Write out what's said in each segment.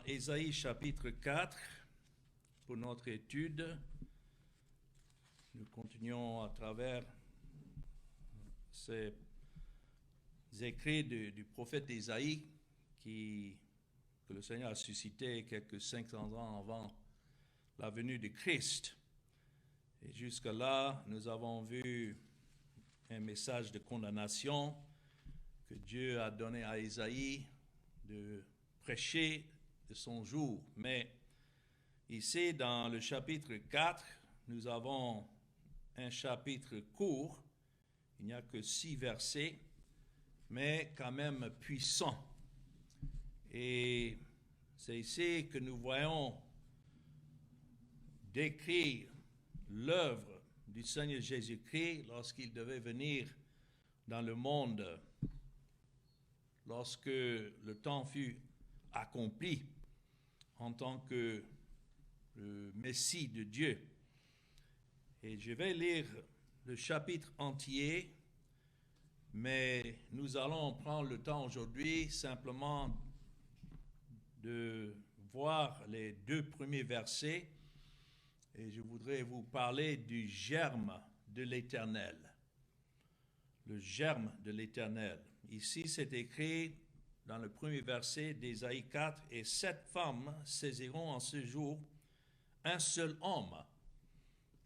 Ésaïe chapitre 4 pour notre étude. Nous continuons à travers ces écrits du prophète Ésaïe que le Seigneur a suscité quelques 500 ans avant la venue de Christ. Et jusque-là, nous avons vu un message de condamnation que Dieu a donné à Ésaïe de prêcher de son jour. Mais ici, dans le chapitre 4, nous avons un chapitre court. Il n'y a que 6 versets, mais quand même puissant. Et c'est ici que nous voyons décrire l'œuvre du Seigneur Jésus-Christ lorsqu'il devait venir dans le monde, lorsque le temps fut accompli en tant que le Messie de Dieu. Et je vais lire le chapitre entier, mais nous allons prendre le temps aujourd'hui simplement de voir les 2 premiers versets. Et je voudrais vous parler du germe de l'Éternel. Le germe de l'Éternel. Ici, c'est écrit dans le premier verset d'Ésaïe 4, « Et 7 femmes saisiront en ce jour un seul homme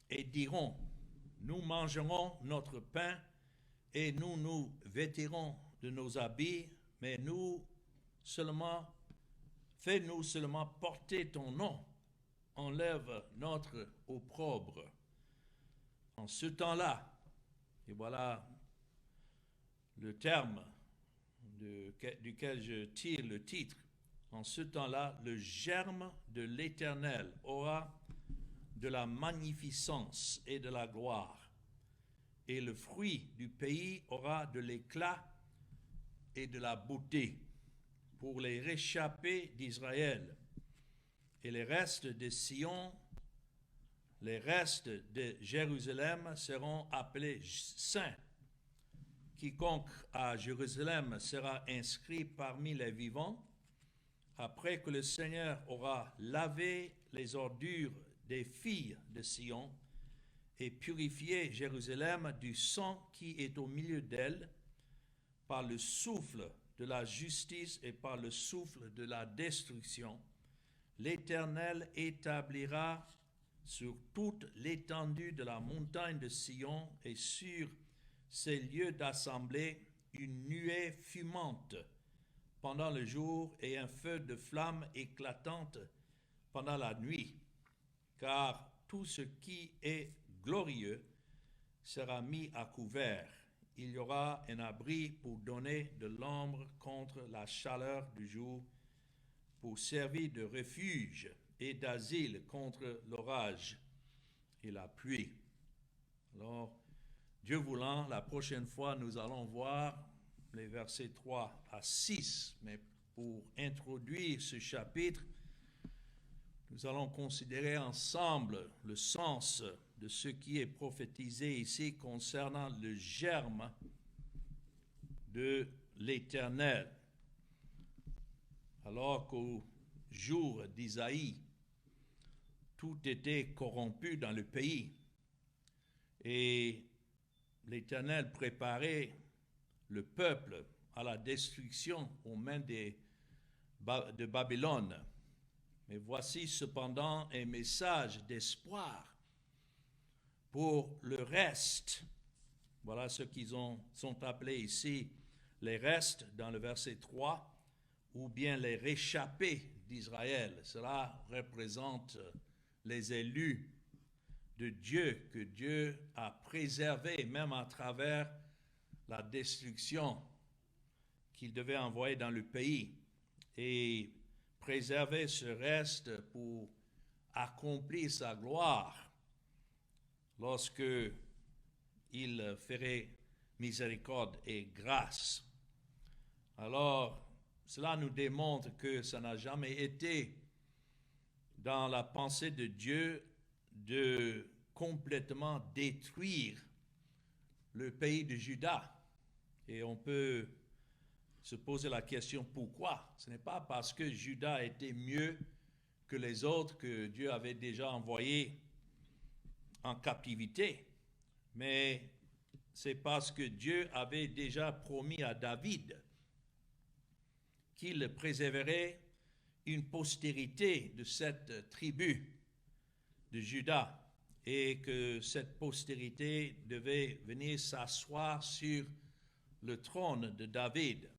et diront, nous mangerons notre pain et nous nous vêtirons de nos habits, mais fais-nous seulement porter ton nom. Enlève notre opprobre. » En ce temps-là, et voilà le terme duquel je tire le titre, en ce temps-là, le germe de l'Éternel aura de la magnificence et de la gloire, et le fruit du pays aura de l'éclat et de la beauté pour les réchappés d'Israël. Et les restes de Sion, les restes de Jérusalem seront appelés saints. Quiconque à Jérusalem sera inscrit parmi les vivants, après que le Seigneur aura lavé les ordures des filles de Sion et purifié Jérusalem du sang qui est au milieu d'elle, par le souffle de la justice et par le souffle de la destruction, l'Éternel établira sur toute l'étendue de la montagne de Sion et sur ces lieux d'assemblée une nuée fumante pendant le jour et un feu de flamme éclatante pendant la nuit, car tout ce qui est glorieux sera mis à couvert. Il y aura un abri pour donner de l'ombre contre la chaleur du jour, pour servir de refuge et d'asile contre l'orage et la pluie. Alors, Dieu voulant, la prochaine fois, nous allons voir les versets 3 à 6. Mais pour introduire ce chapitre, nous allons considérer ensemble le sens de ce qui est prophétisé ici concernant le germe de l'Éternel. Alors qu'au jour d'Isaïe, tout était corrompu dans le pays et l'Éternel préparait le peuple à la destruction aux mains de Babylone. Mais voici cependant un message d'espoir pour le reste. Voilà ce qu'ils sont appelés ici les restes dans le verset 3, ou bien les réchappés d'Israël. Cela représente les élus de Dieu que Dieu a préservés, même à travers la destruction qu'il devait envoyer dans le pays, et préserver ce reste pour accomplir sa gloire lorsque il ferait miséricorde et grâce. Alors, cela nous démontre que ça n'a jamais été dans la pensée de Dieu de complètement détruire le pays de Juda. Et on peut se poser la question pourquoi. Ce n'est pas parce que Judas était mieux que les autres que Dieu avait déjà envoyés en captivité, mais c'est parce que Dieu avait déjà promis à David qu'il préserverait une postérité de cette tribu de Juda et que cette postérité devait venir s'asseoir sur le trône de David.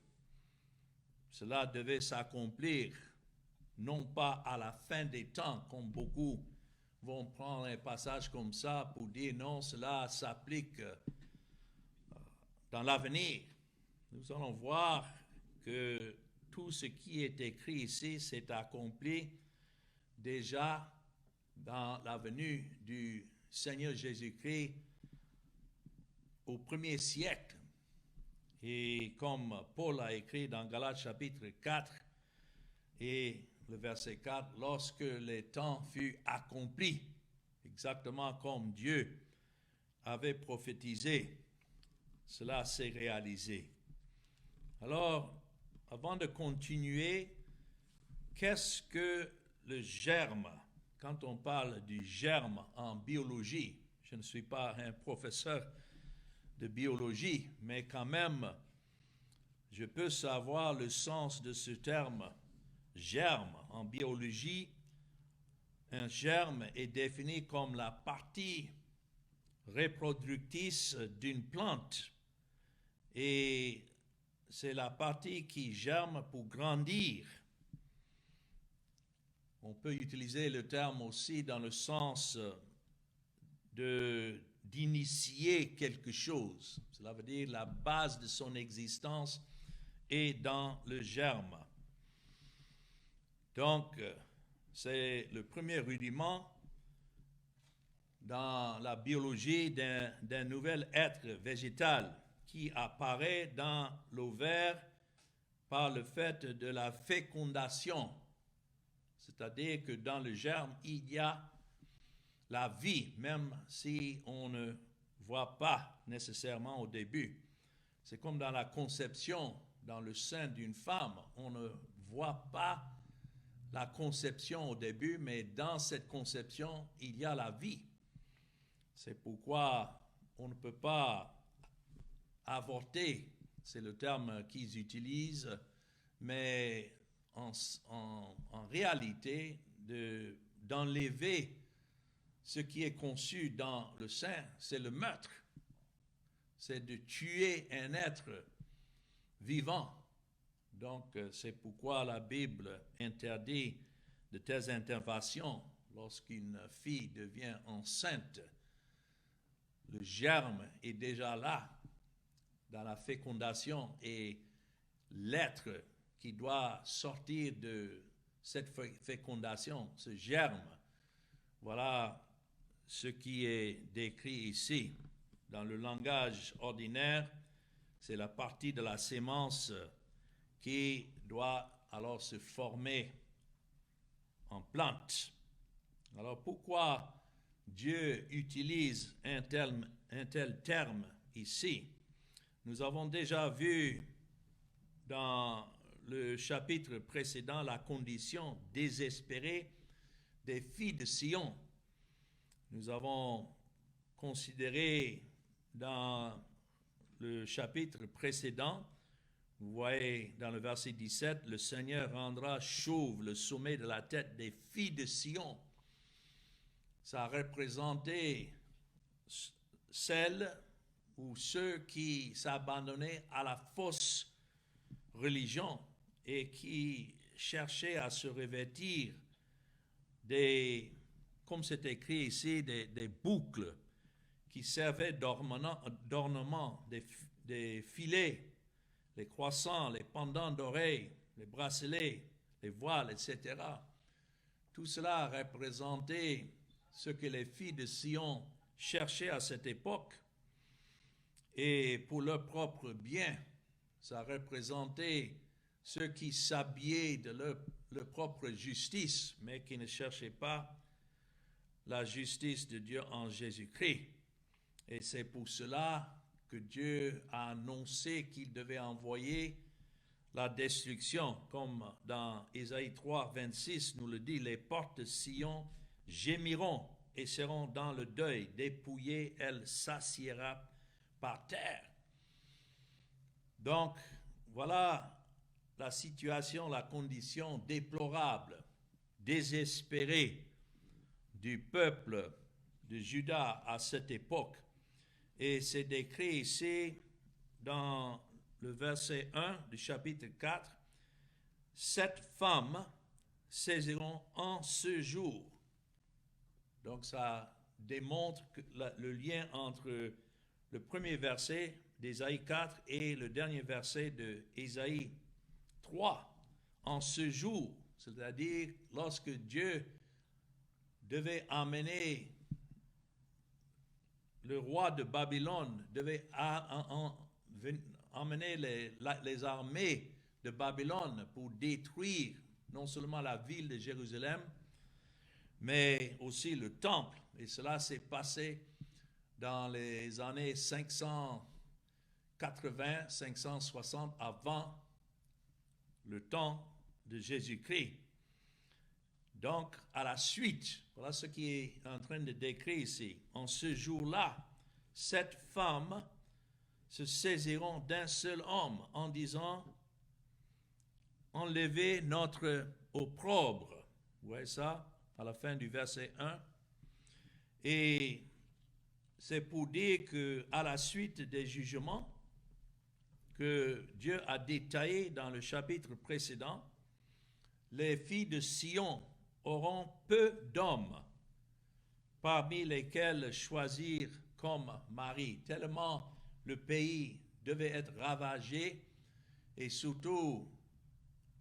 Cela devait s'accomplir non pas à la fin des temps, comme beaucoup vont prendre un passage comme ça pour dire non, cela s'applique dans l'avenir. Nous allons voir que tout ce qui est écrit ici s'est accompli déjà dans la venue du Seigneur Jésus-Christ au premier siècle. Et comme Paul a écrit dans Galates chapitre 4 et le verset 4, lorsque les temps furent accomplis, exactement comme Dieu avait prophétisé, cela s'est réalisé. Alors, avant de continuer, qu'est-ce que le germe? Quand on parle du germe en biologie, je ne suis pas un professeur de biologie, mais quand même, je peux savoir le sens de ce terme germe en biologie. Un germe est défini comme la partie reproductrice d'une plante et c'est la partie qui germe pour grandir. On peut utiliser le terme aussi dans le sens d'initier quelque chose. Cela veut dire la base de son existence est dans le germe. Donc, c'est le premier rudiment dans la biologie d'un nouvel être végétal qui apparaît dans l'ovaire par le fait de la fécondation. C'est-à-dire que dans le germe, il y a la vie, même si on ne voit pas nécessairement au début. C'est comme dans la conception, dans le sein d'une femme, on ne voit pas la conception au début, mais dans cette conception, il y a la vie. C'est pourquoi on ne peut pas avorter, c'est le terme qu'ils utilisent, mais en réalité, d'enlever ce qui est conçu dans le sein, c'est le meurtre. C'est de tuer un être vivant. Donc, c'est pourquoi la Bible interdit de telles interventions lorsqu'une fille devient enceinte. Le germe est déjà là dans la fécondation et l'être qui doit sortir de cette fécondation, ce germe, voilà ce qui est décrit ici. Dans le langage ordinaire, c'est la partie de la sémence qui doit alors se former en plante. Alors pourquoi Dieu utilise un tel terme ici? Nous avons déjà vu dans le chapitre précédent la condition désespérée des filles de Sion. Nous avons considéré dans le chapitre précédent, vous voyez dans le verset 17, le Seigneur rendra chauve le sommet de la tête des filles de Sion. Ça représentait celles ou ceux qui s'abandonnaient à la fausse religion et qui cherchaient à se revêtir comme c'est écrit ici, des boucles qui servaient d'ornement, des filets, les croissants, les pendants d'oreilles, les bracelets, les voiles, etc. Tout cela représentait ce que les filles de Sion cherchaient à cette époque. Et pour leur propre bien, ça représentait ceux qui s'habillaient de leur propre justice, mais qui ne cherchaient pas la justice de Dieu en Jésus-Christ. Et c'est pour cela que Dieu a annoncé qu'il devait envoyer la destruction, comme dans Ésaïe 3, 26 nous le dit, les portes de Sion gémiront et seront dans le deuil, dépouillées, elle s'assiera par terre. Donc, voilà la situation, la condition déplorable, désespérée du peuple de Juda à cette époque. Et c'est décrit ici dans le verset 1 du chapitre 4. 7 femmes saisiront en ce jour. Donc ça démontre le lien entre le premier verset d'Ésaïe 4 et le dernier verset d'Ésaïe 3. En ce jour, c'est-à-dire lorsque Dieu devait amener le roi de Babylone, devait emmener les armées de Babylone pour détruire non seulement la ville de Jérusalem, mais aussi le temple. Et cela s'est passé dans les années 580, 560 avant le temps de Jésus-Christ. Donc, à la suite, voilà ce qui est en train de décrire ici. En ce jour-là, 7 femmes se saisiront d'un seul homme en disant « Enlevez notre opprobre ». Vous voyez ça à la fin du verset 1. Et c'est pour dire qu'à la suite des jugements que Dieu a détaillés dans le chapitre précédent, les filles de Sion auront peu d'hommes parmi lesquels choisir comme mari, tellement le pays devait être ravagé et surtout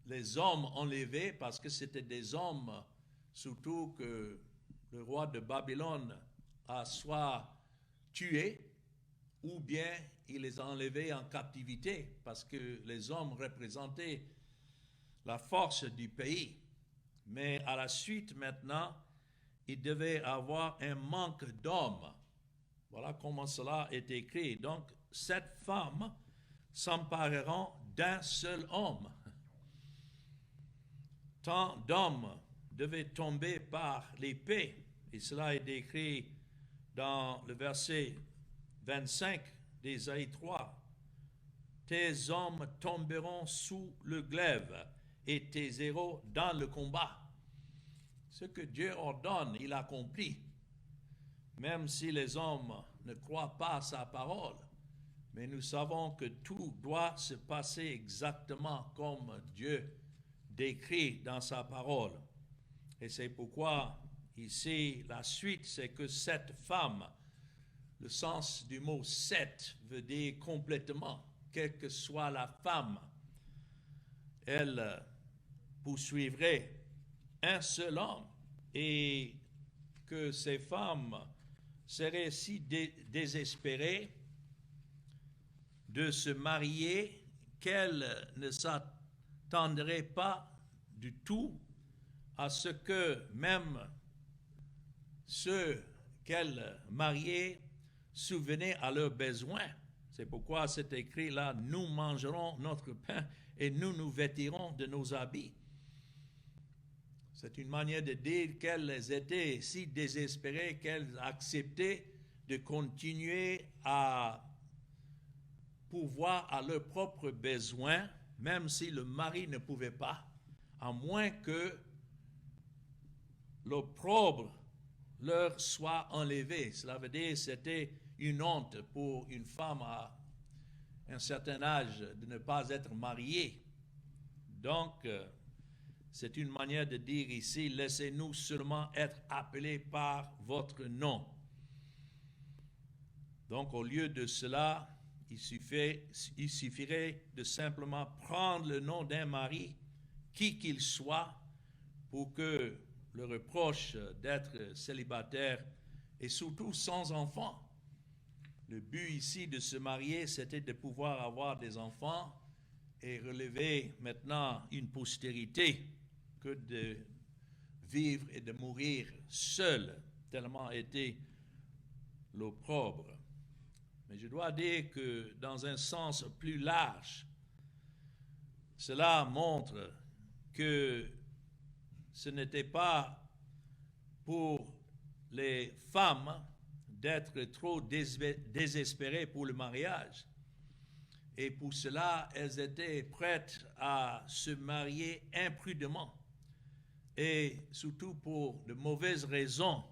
les hommes enlevés parce que c'était des hommes surtout que le roi de Babylone a soit tués ou bien il les a enlevés en captivité parce que les hommes représentaient la force du pays. Mais à la suite maintenant, il devait avoir un manque d'hommes. Voilà comment cela est écrit. Donc, 7 femmes s'empareront d'un seul homme. Tant d'hommes devaient tomber par l'épée. Et cela est décrit dans le verset 25 d'Ésaïe 3. Tes hommes tomberont sous le glaive et tes héros dans le combat. Ce que Dieu ordonne, il accomplit. Même si les hommes ne croient pas à sa parole, mais nous savons que tout doit se passer exactement comme Dieu décrit dans sa parole. Et c'est pourquoi ici, la suite, c'est que 7 femmes, le sens du mot 7 veut dire complètement, quelle que soit la femme, elle poursuivrait un seul homme et que ces femmes seraient si désespérées de se marier qu'elles ne s'attendraient pas du tout à ce que même ceux qu'elles mariaient souvenaient à leurs besoins. C'est pourquoi c'est écrit là, nous mangerons notre pain et nous nous vêtirons de nos habits. C'est une manière de dire qu'elles étaient si désespérées qu'elles acceptaient de continuer à pourvoir à leurs propres besoins, même si le mari ne pouvait pas, à moins que l'opprobre leur soit enlevé. Cela veut dire que c'était une honte pour une femme à un certain âge de ne pas être mariée. Donc, c'est une manière de dire ici, laissez-nous seulement être appelés par votre nom. Donc, au lieu de cela, il suffirait de simplement prendre le nom d'un mari, qui qu'il soit, pour que le reproche d'être célibataire et surtout sans enfant. Le but ici de se marier, c'était de pouvoir avoir des enfants et relever maintenant une postérité que de vivre et de mourir seul, tellement était l'opprobre. Mais je dois dire que dans un sens plus large, Cela montre que ce n'était pas pour les femmes d'être trop désespérées pour le mariage. Et pour cela, elles étaient prêtes à se marier imprudemment. Et surtout pour de mauvaises raisons.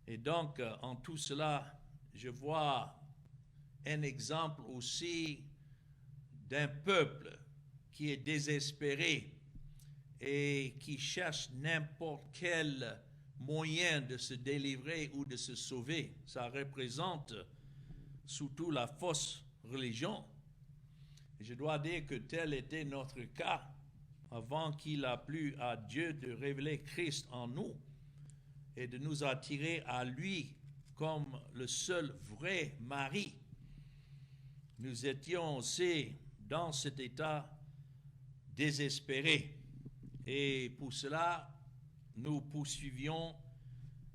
Et donc, en tout cela, je vois un exemple aussi d'un peuple qui est désespéré et qui cherche n'importe quel moyen de se délivrer ou de se sauver. Ça représente surtout la fausse religion. Et je dois dire que tel était notre cas avant qu'il a plu à Dieu de révéler Christ en nous et de nous attirer à lui comme le seul vrai mari. Nous étions aussi dans cet état désespéré. Et pour cela, nous poursuivions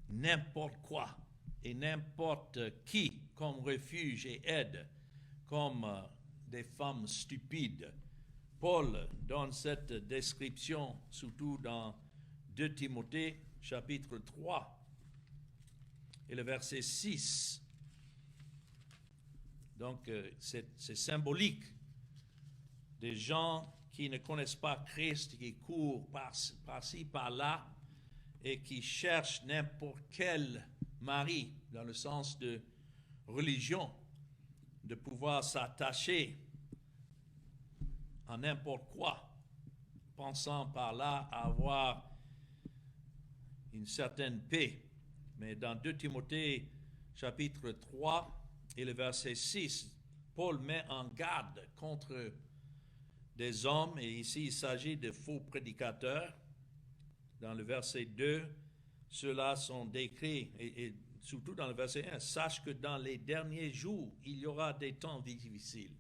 n'importe quoi et n'importe qui comme refuge et aide, comme des femmes stupides. Paul donne cette description surtout dans 2 Timothée chapitre 3 et le verset 6. Donc c'est symbolique des gens qui ne connaissent pas Christ, qui courent par-ci, par-là et qui cherchent n'importe quel mari dans le sens de religion, de pouvoir s'attacher à n'importe quoi, pensant par là avoir une certaine paix. Mais dans 2 Timothée chapitre 3 et le verset 6, Paul met en garde contre des hommes, et ici il s'agit de faux prédicateurs. Dans le verset 2, ceux-là sont décrits, et surtout dans le verset 1, sache que dans les derniers jours, il y aura des temps difficiles.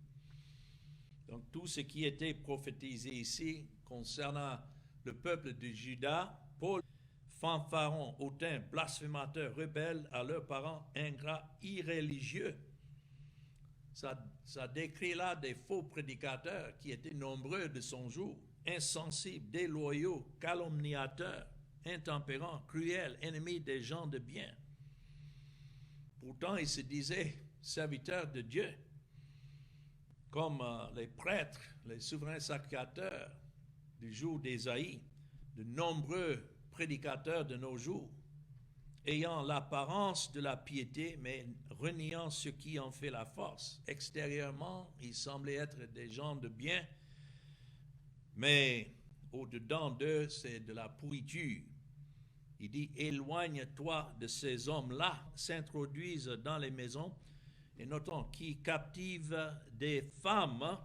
Donc tout ce qui était prophétisé ici concernant le peuple de Juda, Paul, fanfaron, hautain, blasphémateur, rebelle à leurs parents, ingrats, irréligieux. Ça décrit là des faux prédicateurs qui étaient nombreux de son jour, insensibles, déloyaux, calomniateurs, intempérants, cruels, ennemis des gens de bien. Pourtant, ils se disaient serviteurs de Dieu, comme les prêtres, les souverains sacrificateurs du jour d'Ésaïe, de nombreux prédicateurs de nos jours, ayant l'apparence de la piété, mais reniant ce qui en fait la force. Extérieurement, ils semblaient être des gens de bien, mais au-dedans d'eux, c'est de la pourriture. Il dit, éloigne-toi de ces hommes-là, s'introduisent dans les maisons, et notons, qui captivent des femmes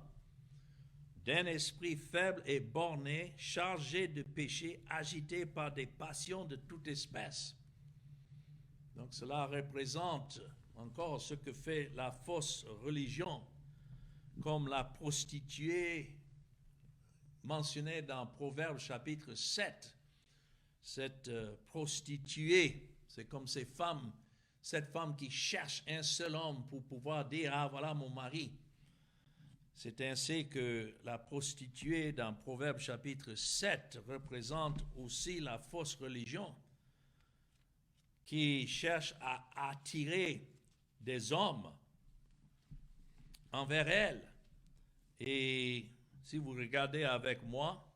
d'un esprit faible et borné, chargé de péché, agité par des passions de toute espèce. Donc cela représente encore ce que fait la fausse religion, comme la prostituée mentionnée dans Proverbes chapitre 7. Cette prostituée, c'est comme cette femme qui cherche un seul homme pour pouvoir dire, ah voilà mon mari. C'est ainsi que la prostituée dans Proverbes chapitre 7 représente aussi la fausse religion qui cherche à attirer des hommes envers elle. Et si vous regardez avec moi,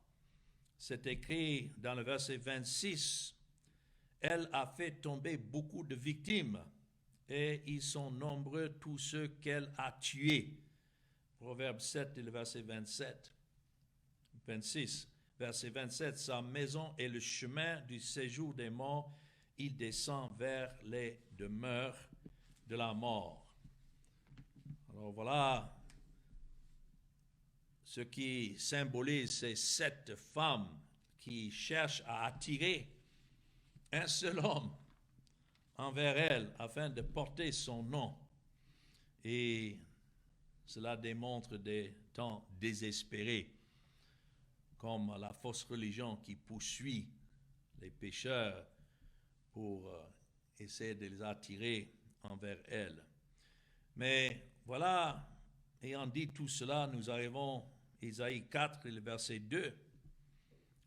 c'est écrit dans le verset 26, elle a fait tomber beaucoup de victimes et ils sont nombreux tous ceux qu'elle a tués. Proverbe 7 et le verset 26. Verset 27, sa maison est le chemin du séjour des morts, il descend vers les demeures de la mort. Alors voilà ce qui symbolise ces 7 femmes qui cherchent à attirer un seul homme envers elles afin de porter son nom. Et cela démontre des temps désespérés, comme la fausse religion qui poursuit les pécheurs pour essayer de les attirer envers elles. Mais voilà, ayant dit tout cela, nous arrivons Ésaïe 4, le verset 2,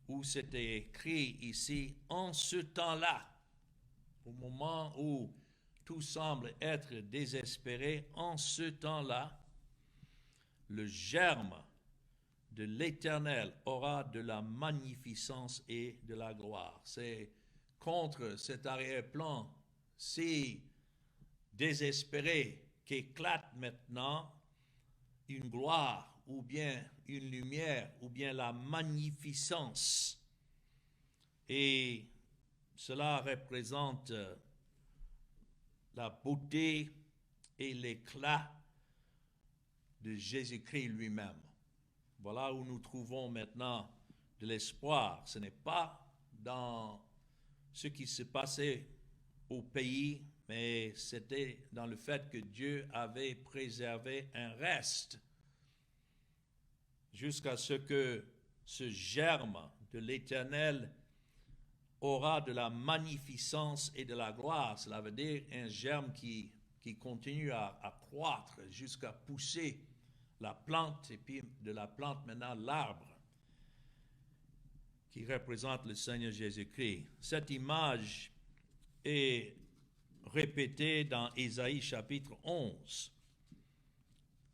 où c'était écrit ici, en ce temps-là, au moment où tout semble être désespéré, en ce temps-là, le germe de l'Éternel aura de la magnificence et de la gloire. C'est contre cet arrière-plan si désespéré qu'éclate maintenant une gloire ou bien une lumière ou bien la magnificence. Et cela représente la beauté et l'éclat de Jésus-Christ lui-même. Voilà où nous trouvons maintenant de l'espoir. Ce n'est pas dans ce qui se passait au pays, mais c'était dans le fait que Dieu avait préservé un reste jusqu'à ce que ce germe de l'Éternel aura de la magnificence et de la gloire. Cela veut dire un germe qui continue à croître jusqu'à pousser la plante et puis de la plante maintenant l'arbre qui représente le Seigneur Jésus-Christ. Cette image est répétée dans Ésaïe chapitre 11.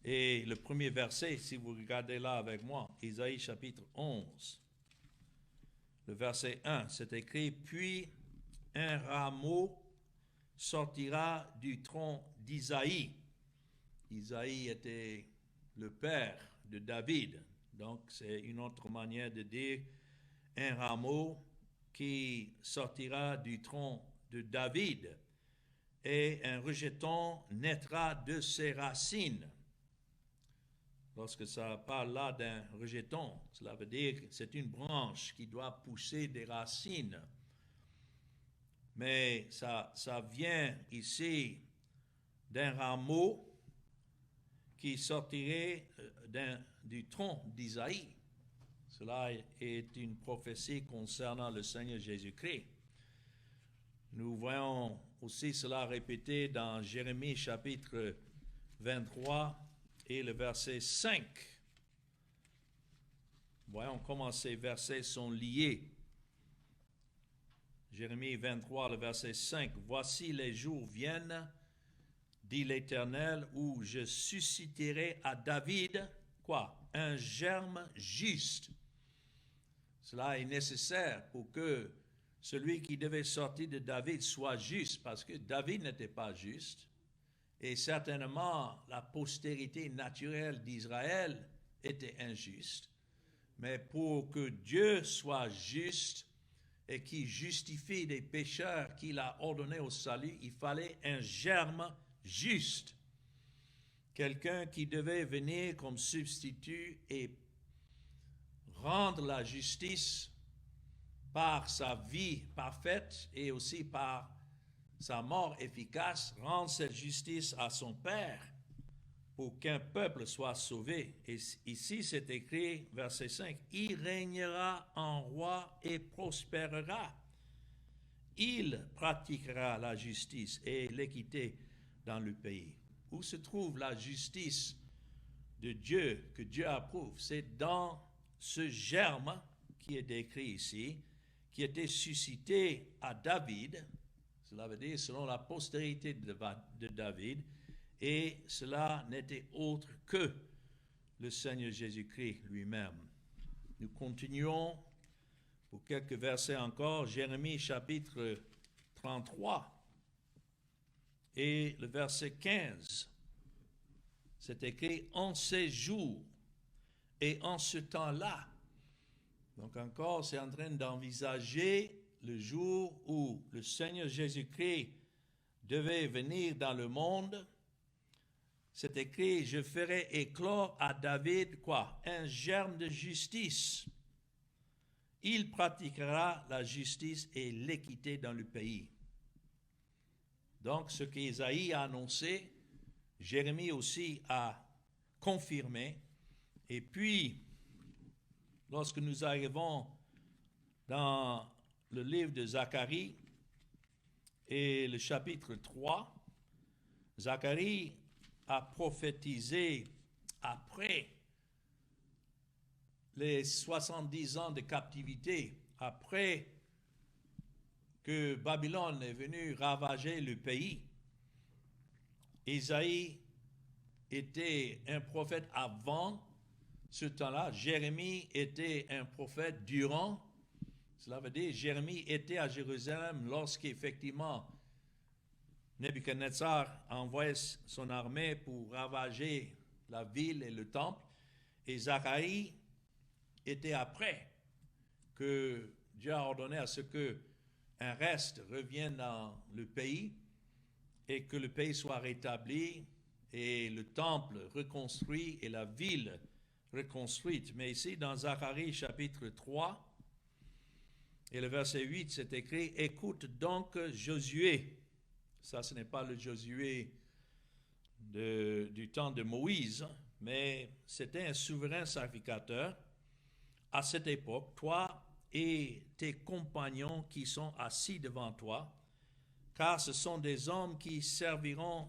Et le premier verset, si vous regardez là avec moi, Ésaïe chapitre 11, le verset 1, c'est écrit, « Puis un rameau sortira du tronc d'Isaïe. » Isaïe était le père de David. Donc, c'est une autre manière de dire un rameau qui sortira du tronc de David et un rejeton naîtra de ses racines. Lorsque ça parle là d'un rejeton, cela veut dire que c'est une branche qui doit pousser des racines. Mais ça vient ici d'un rameau qui sortirait du tronc d'Isaïe. Cela est une prophétie concernant le Seigneur Jésus-Christ. Nous voyons aussi cela répété dans Jérémie chapitre 23 et le verset 5. Voyons comment ces versets sont liés. Jérémie 23, le verset 5. « Voici les jours viennent, dit l'Éternel, où je susciterai à David, quoi? Un germe juste. » Cela est nécessaire pour que celui qui devait sortir de David soit juste, parce que David n'était pas juste, et certainement la postérité naturelle d'Israël était injuste. Mais pour que Dieu soit juste et qui justifie des pécheurs qu'il a ordonnés au salut, il fallait un germe juste. Quelqu'un qui devait venir comme substitut et rendre la justice par sa vie parfaite et aussi par sa mort efficace, rendre cette justice à son Père pour qu'un peuple soit sauvé. Et ici, c'est écrit, verset 5, « Il régnera en roi et prospérera. Il pratiquera la justice et l'équité dans le pays. » Où se trouve la justice de Dieu, que Dieu approuve? C'est dans ce germe qui est décrit ici, qui était suscité à David, cela veut dire selon la postérité de David, et cela n'était autre que le Seigneur Jésus-Christ lui-même. Nous continuons pour quelques versets encore, Jérémie chapitre 33 et le verset 15. C'est écrit « En ces jours et en ce temps-là ». Donc encore, c'est en train d'envisager le jour où le Seigneur Jésus-Christ devait venir dans le monde. C'est écrit, je ferai éclore à David, quoi? Un germe de justice. Il pratiquera la justice et l'équité dans le pays. Donc, ce qu'Ésaïe a annoncé, Jérémie aussi a confirmé. Et puis, lorsque nous arrivons dans le livre de Zacharie et le chapitre 3, Zacharie a prophétisé après les 70 ans de captivité, après que Babylone est venu ravager le pays, Isaïe était un prophète avant ce temps-là. Jérémie était un prophète durant. Cela veut dire Jérémie était à Jérusalem lorsqu'effectivement Nebuchadnezzar a envoyé son armée pour ravager la ville et le temple. Et Zacharie était après que Dieu a ordonné à ce que un reste revienne dans le pays et que le pays soit rétabli et le temple reconstruit et la ville reconstruite. Mais ici, dans Zacharie chapitre 3 et le verset 8, c'est écrit « Écoute donc Josué ». Ça, ce n'est pas le Josué du temps de Moïse, mais c'était un souverain sacrificateur à cette époque. Toi et tes compagnons qui sont assis devant toi, car ce sont des hommes qui serviront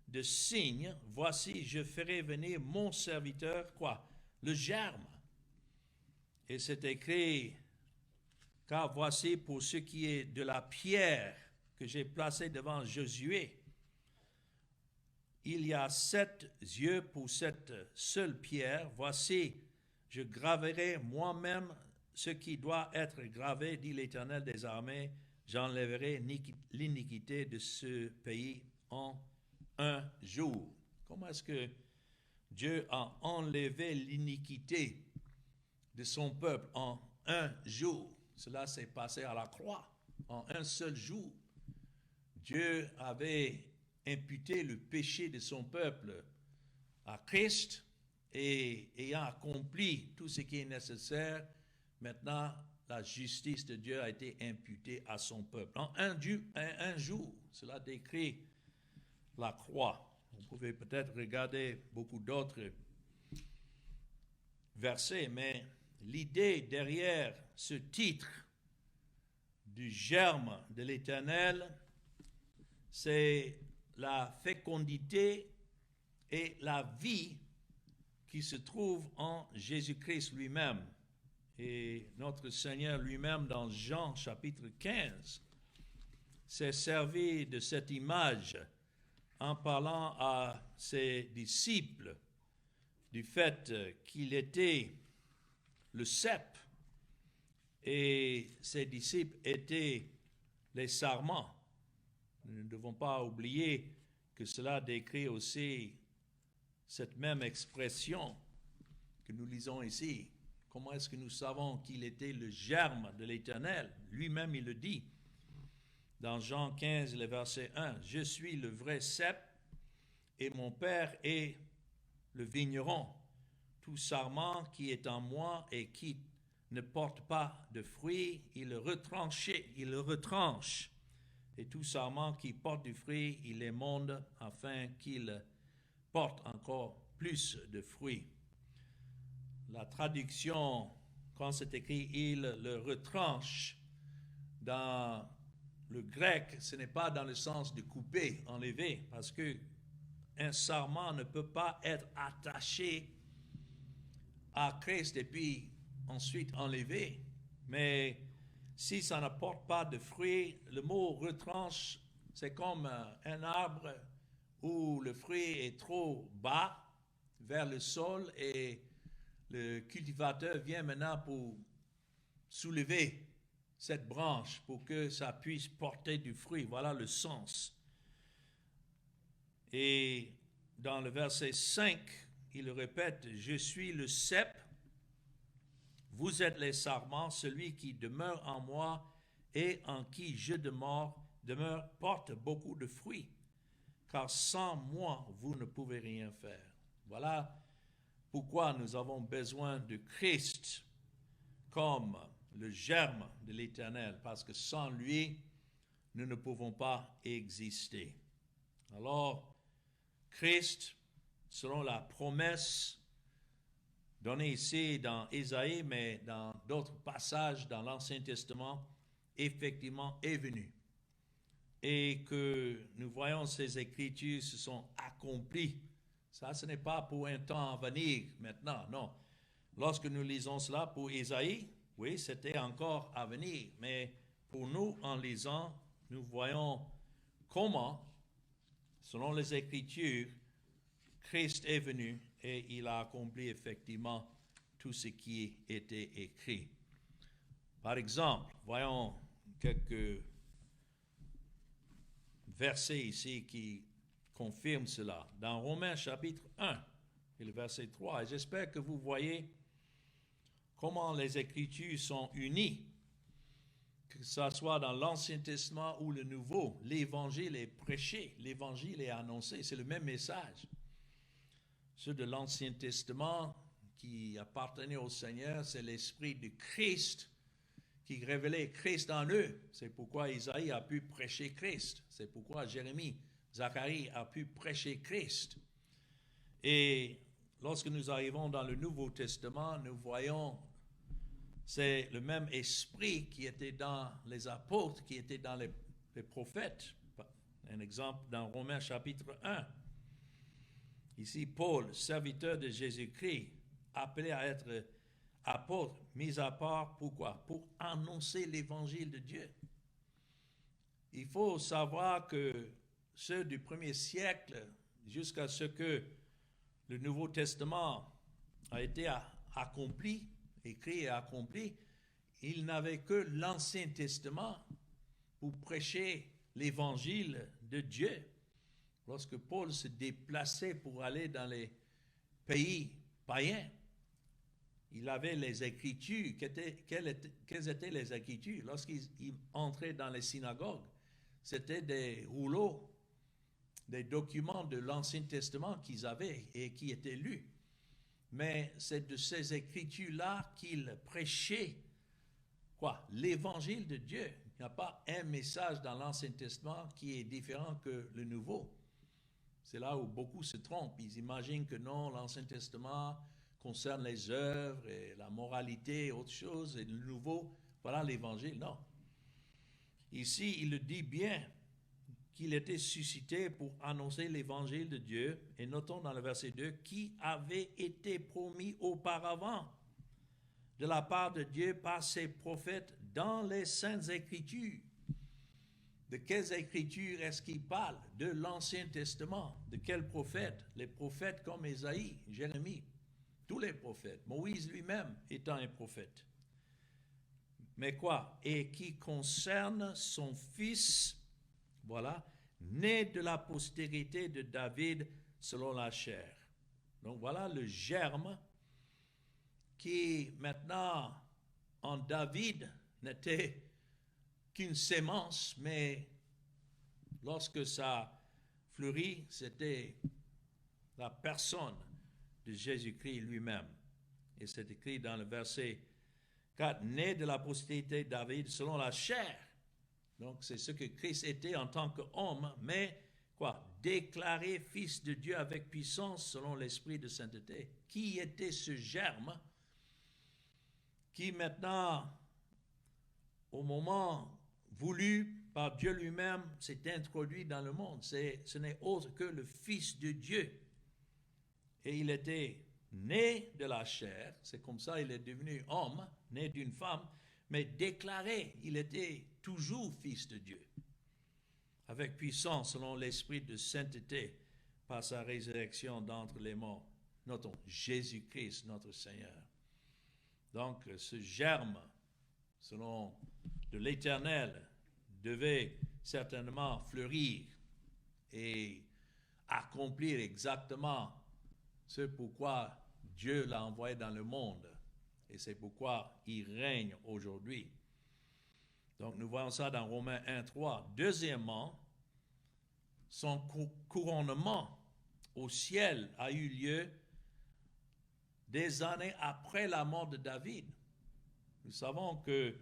de signe. Voici, je ferai venir mon serviteur, quoi? Le germe. Et c'est écrit, car voici pour ce qui est de la pierre que j'ai placée devant Josué, il y a 7 yeux pour cette seule pierre. Voici, je graverai moi-même ce qui doit être gravé, dit l'Éternel des armées. J'enlèverai l'iniquité de ce pays en un jour. Comment est-ce que Dieu a enlevé l'iniquité de son peuple en un jour? Cela s'est passé à la croix, en un seul jour. Dieu avait imputé le péché de son peuple à Christ et ayant accompli tout ce qui est nécessaire, maintenant la justice de Dieu a été imputée à son peuple. En un jour, cela décrit la croix. Vous pouvez peut-être regarder beaucoup d'autres versets, mais l'idée derrière ce titre du germe de l'Éternel, c'est la fécondité et la vie qui se trouve en Jésus-Christ lui-même. Et notre Seigneur lui-même, dans Jean chapitre 15, s'est servi de cette image en parlant à ses disciples du fait qu'il était le cep et ses disciples étaient les sarments. Nous ne devons pas oublier que cela décrit aussi cette même expression que nous lisons ici. Comment est-ce que nous savons qu'il était le germe de l'Éternel? Lui-même, il le dit dans Jean 15, le verset 1. « Je suis le vrai cep et mon Père est le vigneron. Tout sarment qui est en moi et qui ne porte pas de fruits, il le retranche. Et tout sarment qui porte du fruit, il l'émonde afin qu'il porte encore plus de fruits. » La traduction, quand c'est écrit « il le retranche », dans le grec, ce n'est pas dans le sens de couper, enlever, parce que un sarment ne peut pas être attaché à Christ et puis ensuite enlevé. Mais si ça n'apporte pas de fruits, le mot retranche, c'est comme un arbre où le fruit est trop bas vers le sol et le cultivateur vient maintenant pour soulever cette branche pour que ça puisse porter du fruit. Voilà le sens. Et dans le verset 5, il répète, « Je suis le cep, vous êtes les sarments, celui qui demeure en moi et en qui je demeure porte beaucoup de fruits, car sans moi, vous ne pouvez rien faire. » Voilà pourquoi nous avons besoin de Christ comme le germe de l'Éternel, parce que sans lui, nous ne pouvons pas exister. Alors, Christ, selon la promesse donnée ici dans Ésaïe, mais dans d'autres passages dans l'Ancien Testament, effectivement est venu. Et que nous voyons ces Écritures se sont accomplies. Ça, ce n'est pas pour un temps à venir maintenant, non. lorsque nous lisons cela pour Isaïe, oui, c'était encore à venir, mais pour nous, en lisant, nous voyons comment, selon les Écritures, Christ est venu et il a accompli effectivement tout ce qui était écrit. Par exemple, voyons quelques versets ici qui confirment cela. Dans Romains chapitre 1 et le verset 3, et j'espère que vous voyez comment les Écritures sont unies, que ce soit dans l'Ancien Testament ou le Nouveau, l'Évangile est prêché, l'Évangile est annoncé, c'est le même message. Ceux de l'Ancien Testament qui appartenaient au Seigneur, c'est l'Esprit de Christ qui révélait Christ en eux. C'est pourquoi Isaïe a pu prêcher Christ. C'est pourquoi Jérémie, Zacharie a pu prêcher Christ. Et lorsque nous arrivons dans le Nouveau Testament, nous voyons c'est le même esprit qui était dans les apôtres, qui était dans les prophètes. Un exemple dans Romains chapitre 1. Ici, Paul, serviteur de Jésus-Christ, appelé à être apôtre, mis à part, pourquoi? Pour annoncer l'évangile de Dieu. Il faut savoir que ceux du premier siècle, jusqu'à ce que le Nouveau Testament a été accompli, écrit et accompli, ils n'avaient que l'Ancien Testament pour prêcher l'évangile de Dieu. Lorsque Paul se déplaçait pour aller dans les pays païens, il avait les Écritures. Quelles étaient les Écritures? Lorsqu'il entrait dans les synagogues, c'était des rouleaux, des documents de l'Ancien Testament qu'ils avaient et qui étaient lus. Mais c'est de ces Écritures-là qu'il prêchait l'évangile de Dieu. Il n'y a pas un message dans l'Ancien Testament qui est différent que le Nouveau. C'est là où beaucoup se trompent. Ils imaginent que non, l'Ancien Testament concerne les œuvres et la moralité et autre chose, et le Nouveau, voilà l'Évangile. Non. Ici, il le dit bien qu'il était suscité pour annoncer l'Évangile de Dieu, et notons dans le verset 2, qui avait été promis auparavant de la part de Dieu par ses prophètes dans les Saintes Écritures. De quelles Écritures est-ce qu'il parle? De l'Ancien Testament. De quels prophètes? Les prophètes comme Ésaïe, Jérémie, tous les prophètes, Moïse lui-même étant un prophète. Mais quoi? Et qui concerne son fils, voilà, né de la postérité de David selon la chair. Donc voilà le germe qui maintenant en David n'était qu'une sémence, mais lorsque ça fleurit, c'était la personne de Jésus-Christ lui-même. Et c'est écrit dans le verset 4, né de la postérité de David selon la chair. Donc c'est ce que Christ était en tant qu'homme, mais déclaré fils de Dieu avec puissance selon l'esprit de sainteté. Qui était ce germe qui maintenant, au moment voulu par Dieu lui-même, s'est introduit dans le monde? Ce n'est autre que le Fils de Dieu. Et il était né de la chair, c'est comme ça il est devenu homme, né d'une femme, mais déclaré, il était toujours Fils de Dieu, avec puissance selon l'esprit de sainteté par sa résurrection d'entre les morts. Notons, Jésus-Christ, notre Seigneur. Donc, ce germe, selon de l'Éternel, devait certainement fleurir et accomplir exactement ce pourquoi Dieu l'a envoyé dans le monde. Et c'est pourquoi il règne aujourd'hui. Donc, nous voyons ça dans Romains 1:3. Deuxièmement, son couronnement au ciel a eu lieu des années après la mort de David. Nous savons que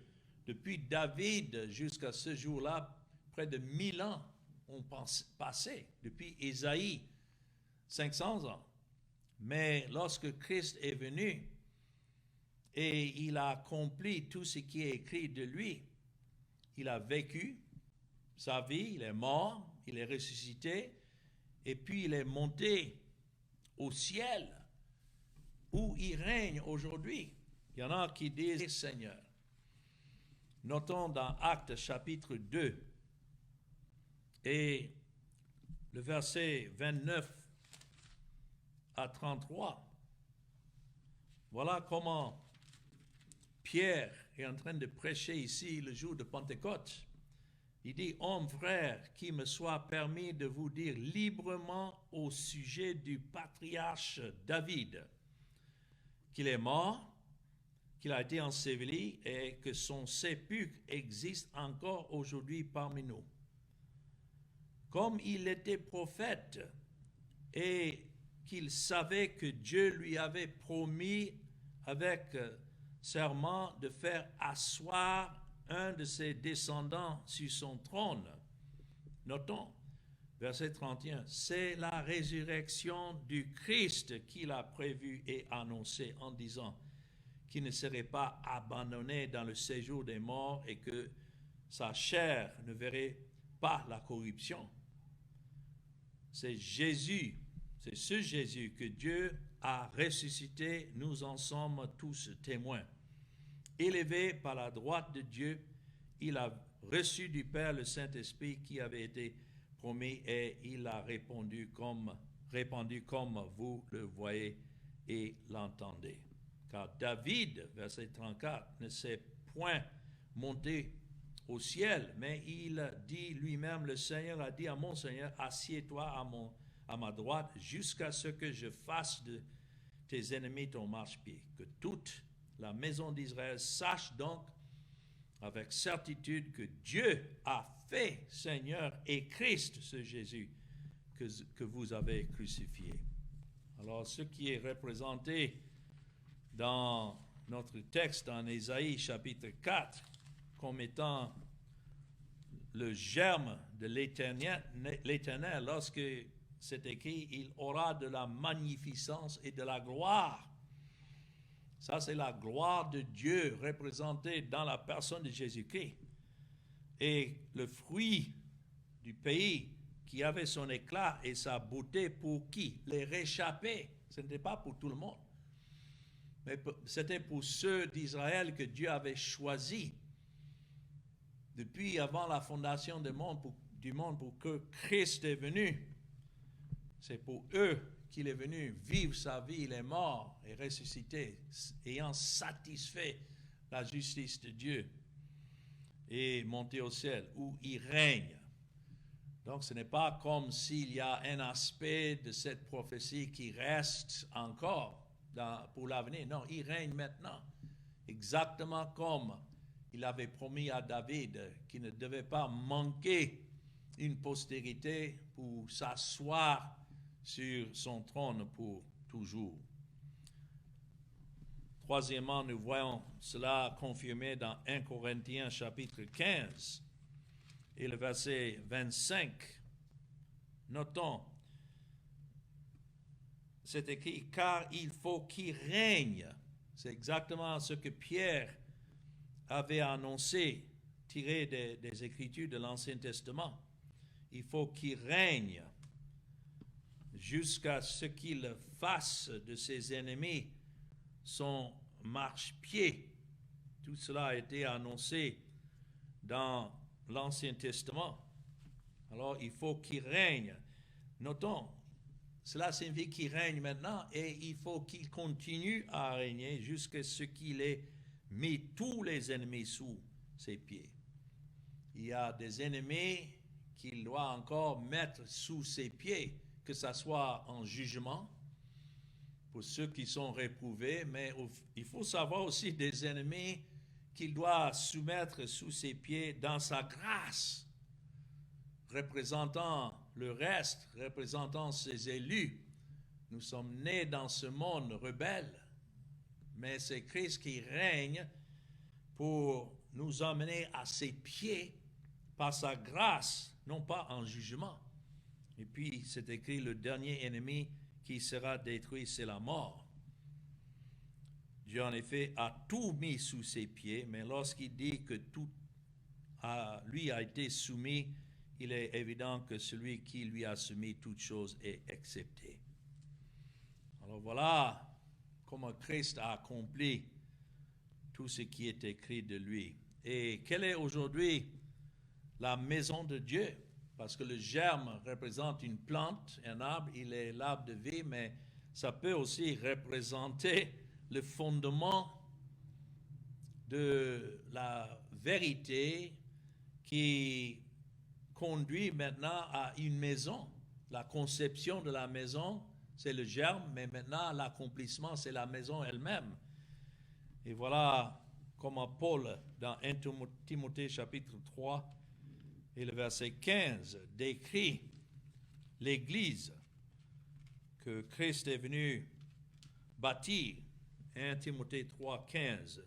depuis David jusqu'à ce jour-là, près de 1000 ans ont passé, depuis Ésaïe, 500 ans. Mais lorsque Christ est venu et il a accompli tout ce qui est écrit de lui, il a vécu sa vie, il est mort, il est ressuscité, et puis il est monté au ciel où il règne aujourd'hui. Il y en a qui disent Seigneur. Notons dans Actes chapitre 2 et le verset 29 à 33. Voilà comment Pierre est en train de prêcher ici le jour de Pentecôte. Il dit, hommes frères, qu'il me soit permis de vous dire librement au sujet du patriarche David, qu'il est mort, qu'il a été enseveli et que son sépulcre existe encore aujourd'hui parmi nous. Comme il était prophète et qu'il savait que Dieu lui avait promis avec serment de faire asseoir un de ses descendants sur son trône. Notons, verset 31, c'est la résurrection du Christ qu'il a prévu et annoncé en disant qu'il ne serait pas abandonné dans le séjour des morts et que sa chair ne verrait pas la corruption. C'est Jésus, c'est ce Jésus que Dieu a ressuscité, nous en sommes tous témoins. Élevé par la droite de Dieu, il a reçu du Père le Saint-Esprit qui avait été promis et il l'a répandu comme vous le voyez et l'entendez. Car David, verset 34, ne s'est point monté au ciel, mais il dit lui-même, le Seigneur a dit à mon Seigneur, assieds-toi à ma droite jusqu'à ce que je fasse de tes ennemis ton marchepied. Que toute la maison d'Israël sache donc avec certitude que Dieu a fait Seigneur et Christ, ce Jésus que vous avez crucifié. Alors, ce qui est représenté dans notre texte en Ésaïe chapitre 4 comme étant le germe de l'Éternel, lorsque c'est écrit, il aura de la magnificence et de la gloire. Ça, c'est la gloire de Dieu représentée dans la personne de Jésus-Christ. Et le fruit du pays qui avait son éclat et sa beauté pour qui? Les réchappés. Ce n'était pas pour tout le monde. Mais c'était pour ceux d'Israël que Dieu avait choisis depuis avant la fondation du monde pour que Christ est venu. C'est pour eux qu'il est venu vivre sa vie, il est mort et ressuscité, ayant satisfait la justice de Dieu et monté au ciel, où il règne. Donc ce n'est pas comme s'il y a un aspect de cette prophétie qui reste encore pour l'avenir. Non, il règne maintenant, exactement comme il avait promis à David qu'il ne devait pas manquer une postérité pour s'asseoir sur son trône pour toujours. Troisièmement, nous voyons cela confirmé dans 1 Corinthiens chapitre 15 et le verset 25. Notons, c'est écrit, car il faut qu'il règne. C'est exactement ce que Pierre avait annoncé, tiré des Écritures de l'Ancien Testament. Il faut qu'il règne jusqu'à ce qu'il fasse de ses ennemis son marchepied. Tout cela a été annoncé dans l'Ancien Testament. Alors, il faut qu'il règne. Notons, cela signifie qu'il règne maintenant et il faut qu'il continue à régner jusqu'à ce qu'il ait mis tous les ennemis sous ses pieds. Il y a des ennemis qu'il doit encore mettre sous ses pieds, que ce soit en jugement, pour ceux qui sont réprouvés, mais il faut savoir aussi des ennemis qu'il doit soumettre sous ses pieds dans sa grâce, représentant le reste, représentant ses élus. Nous sommes nés dans ce monde rebelle, mais c'est Christ qui règne pour nous emmener à ses pieds par sa grâce, non pas en jugement. Et puis, c'est écrit, le dernier ennemi qui sera détruit, c'est la mort. Dieu, en effet, a tout mis sous ses pieds, mais lorsqu'il dit que tout lui a été soumis, il est évident que celui qui lui a soumis toutes choses est accepté. Alors voilà comment Christ a accompli tout ce qui est écrit de lui. Et quelle est aujourd'hui la maison de Dieu? Parce que le germe représente une plante, un arbre, il est l'arbre de vie, mais ça peut aussi représenter le fondement de la vérité qui conduit maintenant à une maison. La conception de la maison, c'est le germe, mais maintenant l'accomplissement, c'est la maison elle-même. Et voilà comment Paul, dans 1 Timothée chapitre 3 et le verset 15, décrit l'Église que Christ est venu bâtir. 1 Timothée 3, 15.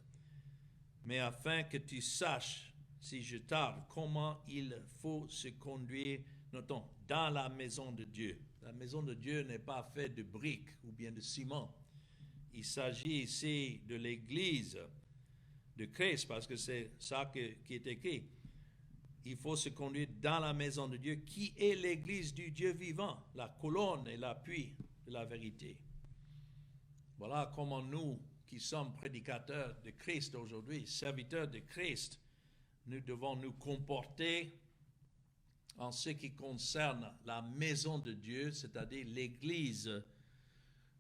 Mais afin que tu saches, si je tarde, comment il faut se conduire, notons, dans la maison de Dieu. La maison de Dieu n'est pas faite de briques ou bien de ciment. Il s'agit ici de l'Église de Christ, parce que c'est ça qui est écrit. Il faut se conduire dans la maison de Dieu, qui est l'Église du Dieu vivant, la colonne et l'appui de la vérité. Voilà comment nous, qui sommes prédicateurs de Christ aujourd'hui, serviteurs de Christ, nous devons nous comporter en ce qui concerne la maison de Dieu, c'est-à-dire l'Église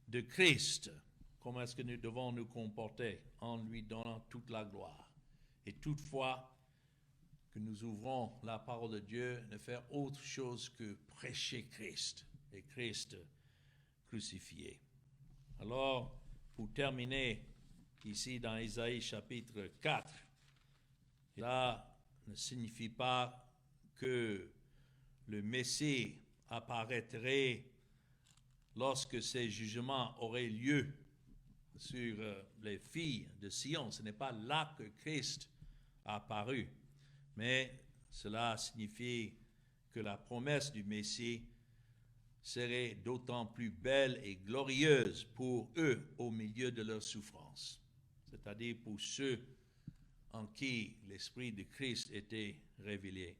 de Christ. Comment est-ce que nous devons nous comporter? En lui donnant toute la gloire. Et toutefois, que nous ouvrons la parole de Dieu, ne faire autre chose que prêcher Christ, et Christ crucifié. Alors, pour terminer, ici dans Isaïe chapitre 4, cela ne signifie pas que le Messie apparaîtrait lorsque ces jugements auraient lieu sur les filles de Sion. Ce n'est pas là que Christ a apparu, mais cela signifie que la promesse du Messie serait d'autant plus belle et glorieuse pour eux au milieu de leur souffrance, c'est-à-dire pour ceux en qui l'Esprit de Christ était révélé.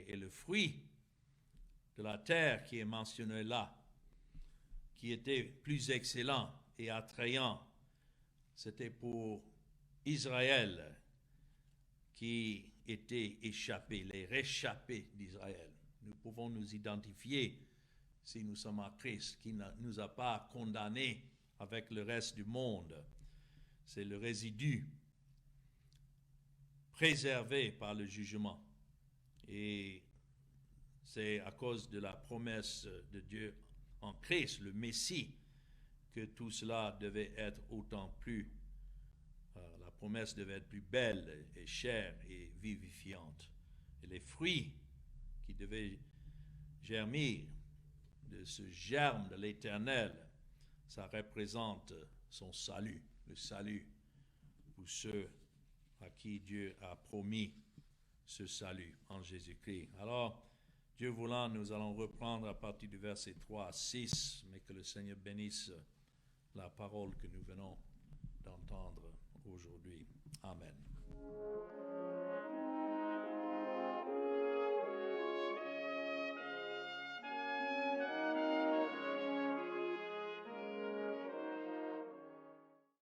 Et le fruit de la terre qui est mentionné là, qui était plus excellent et attrayant, c'était pour Israël qui était échappé, les réchappés d'Israël. Nous pouvons nous identifier si nous sommes en Christ, qui ne nous a pas condamnés avec le reste du monde. C'est le résidu préservé par le jugement. Et c'est à cause de la promesse de Dieu en Christ, le Messie, que tout cela devait être autant plus, la promesse devait être plus belle et chère et vivifiante. Et les fruits qui devaient germer de ce germe de l'Éternel, ça représente son salut, le salut pour ceux à qui Dieu a promis ce salut en Jésus-Christ. Alors, Dieu voulant, nous allons reprendre à partir du verset 3 à 6, mais que le Seigneur bénisse la parole que nous venons d'entendre aujourd'hui. Amen.